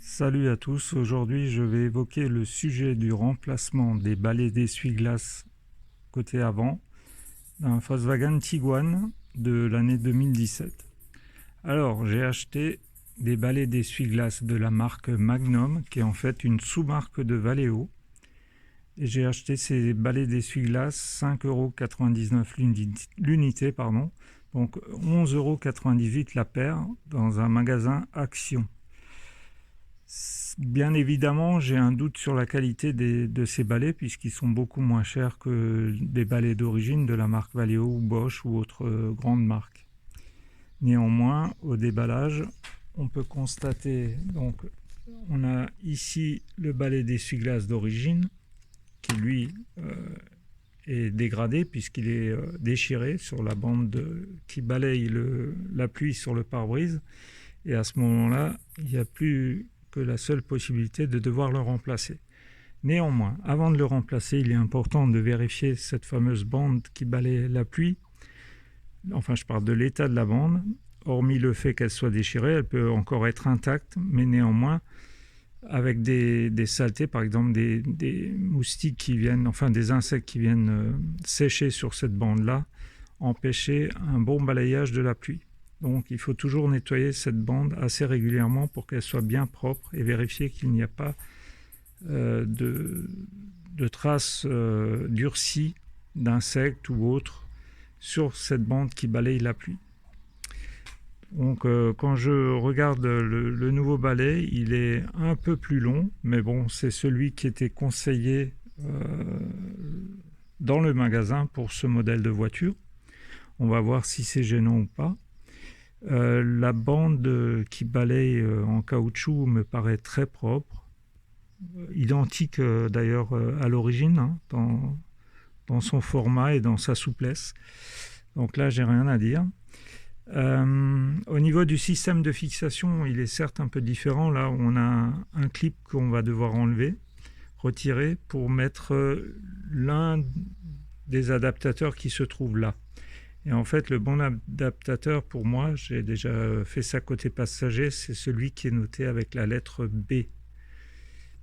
Salut à tous, aujourd'hui je vais évoquer le sujet du remplacement des balais d'essuie-glace côté avant d'un Volkswagen Tiguan de l'année 2017. Alors j'ai acheté des balais d'essuie-glace de la marque Magnum qui est en fait une sous-marque de Valeo et j'ai acheté ces balais d'essuie-glace 5,99 € l'unité, donc 11,98 € la paire dans un magasin Action. Bien évidemment, j'ai un doute sur la qualité de ces balais puisqu'ils sont beaucoup moins chers que des balais d'origine de la marque Valeo ou Bosch ou autres grandes marques. Néanmoins, au déballage, on peut constater, donc, on a ici le balai d'essuie-glace d'origine qui lui est dégradé puisqu'il est déchiré sur la bande qui balaye la pluie sur le pare-brise. Et à ce moment-là, il n'y a plus que la seule possibilité de devoir le remplacer. Néanmoins, avant de le remplacer, il est important de vérifier cette fameuse bande qui balaye la pluie. Enfin, je parle de l'état de la bande. Hormis le fait qu'elle soit déchirée, elle peut encore être intacte, mais néanmoins, avec des saletés, par exemple des moustiques qui viennent, enfin des insectes qui viennent sécher sur cette bande-là, empêcher un bon balayage de la pluie. Donc il faut toujours nettoyer cette bande assez régulièrement pour qu'elle soit bien propre et vérifier qu'il n'y a pas de traces durcies d'insectes ou autres sur cette bande qui balaye la pluie. Donc quand je regarde le nouveau balai, il est un peu plus long, mais bon, c'est celui qui était conseillé dans le magasin pour ce modèle de voiture. On va voir si c'est gênant ou pas. La bande qui balaye en caoutchouc me paraît très propre, identique d'ailleurs à l'origine, hein, dans son format et dans sa souplesse. Donc là, j'ai rien à dire. Au niveau du système de fixation, il est certes un peu différent. Là, on a un clip qu'on va devoir enlever, retirer pour mettre l'un des adaptateurs qui se trouve là. Et en fait, le bon adaptateur pour moi, j'ai déjà fait ça côté passager, c'est celui qui est noté avec la lettre B.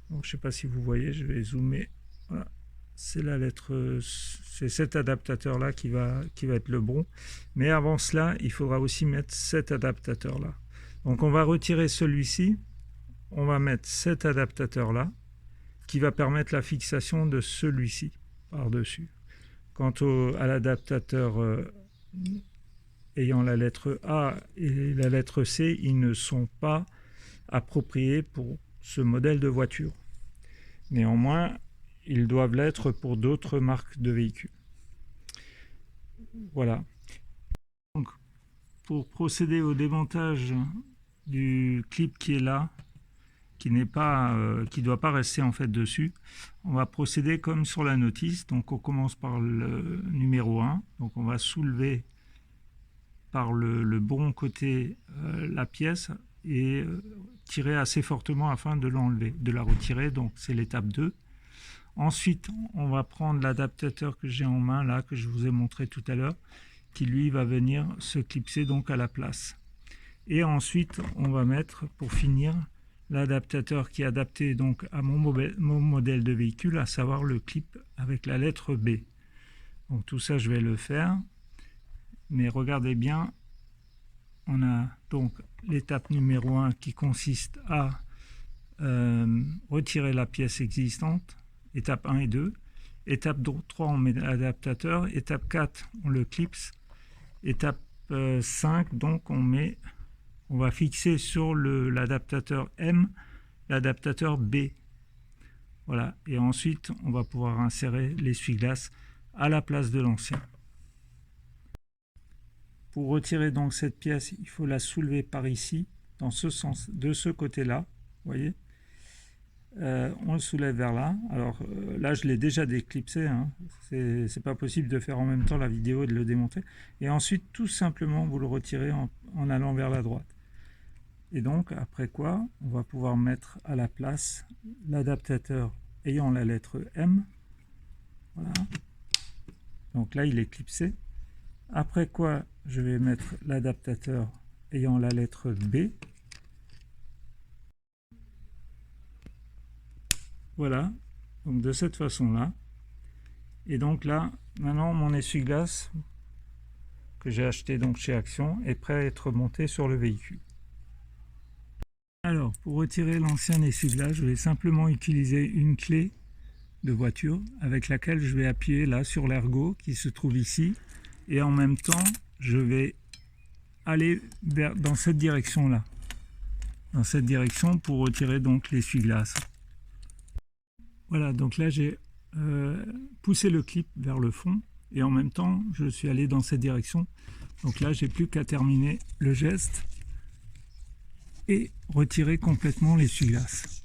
Donc, je ne sais pas si vous voyez, je vais zoomer. Voilà. C'est la lettre, c'est cet adaptateur-là qui va être le bon. Mais avant cela, il faudra aussi mettre cet adaptateur-là. Donc, on va retirer celui-ci. On va mettre cet adaptateur-là qui va permettre la fixation de celui-ci par-dessus. Quant à l'adaptateur ayant la lettre A et la lettre C, ils ne sont pas appropriés pour ce modèle de voiture. Néanmoins, ils doivent l'être pour d'autres marques de véhicules. Voilà. Donc, pour procéder au démontage du clip qui est là, qui ne doit pas rester en fait dessus, on va procéder comme sur la notice. Donc, on commence par le numéro 1. Donc, on va soulever par le bon côté la pièce et tirer assez fortement afin de l'enlever, de la retirer. Donc c'est l'étape 2. Ensuite, on va prendre l'adaptateur que j'ai en main là, que je vous ai montré tout à l'heure, qui lui va venir se clipser donc à la place. Et ensuite, on va mettre, pour finir, l'adaptateur qui est adapté donc à mon modèle de véhicule, à savoir le clip avec la lettre B. Donc tout ça, je vais le faire. Mais regardez bien, on a donc l'étape numéro 1 qui consiste à retirer la pièce existante, étape 1 et 2. Étape 3, on met l'adaptateur. Étape 4, on le clipse. Étape 5, donc on va fixer sur l'adaptateur M l'adaptateur B. Voilà, et ensuite on va pouvoir insérer l'essuie-glace à la place de l'ancien. Pour retirer donc cette pièce, il faut la soulever par ici, dans ce sens, de ce côté-là, vous voyez. On le soulève vers là. Alors là, je l'ai déjà déclipsé, hein. C'est pas possible de faire en même temps la vidéo et de le démontrer. Et ensuite, tout simplement, vous le retirez en allant vers la droite. Et donc, après quoi, on va pouvoir mettre à la place l'adaptateur ayant la lettre M. Voilà. Donc là, il est clipsé. Après quoi, je vais mettre l'adaptateur ayant la lettre B. Voilà, donc de cette façon-là. Et donc là, maintenant mon essuie-glace que j'ai acheté donc chez Action est prêt à être monté sur le véhicule. Alors, pour retirer l'ancien essuie-glace, je vais simplement utiliser une clé de voiture avec laquelle je vais appuyer là sur l'ergot qui se trouve ici, et en même temps je vais aller dans cette direction là, pour retirer donc l'essuie-glace. Voilà, donc là j'ai poussé le clip vers le fond et en même temps je suis allé dans cette direction. Donc là j'ai plus qu'à terminer le geste et retirer complètement l'essuie-glace.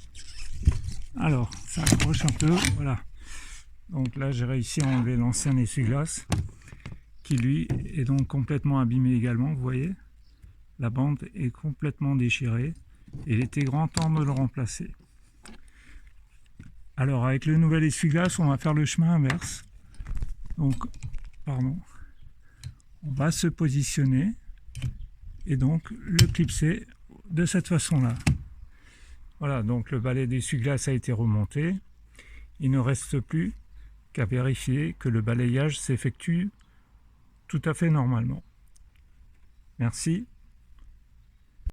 Alors ça accroche un peu, voilà. Donc là j'ai réussi à enlever l'ancien essuie-glace qui lui est donc complètement abîmé également, vous voyez. La bande est complètement déchirée et il était grand temps de le remplacer. Alors avec le nouvel essuie-glace, on va faire le chemin inverse. Donc, on va se positionner et donc le clipser de cette façon-là. Voilà, donc le balai d'essuie-glace a été remonté. Il ne reste plus qu'à vérifier que le balayage s'effectue tout à fait normalement. Merci.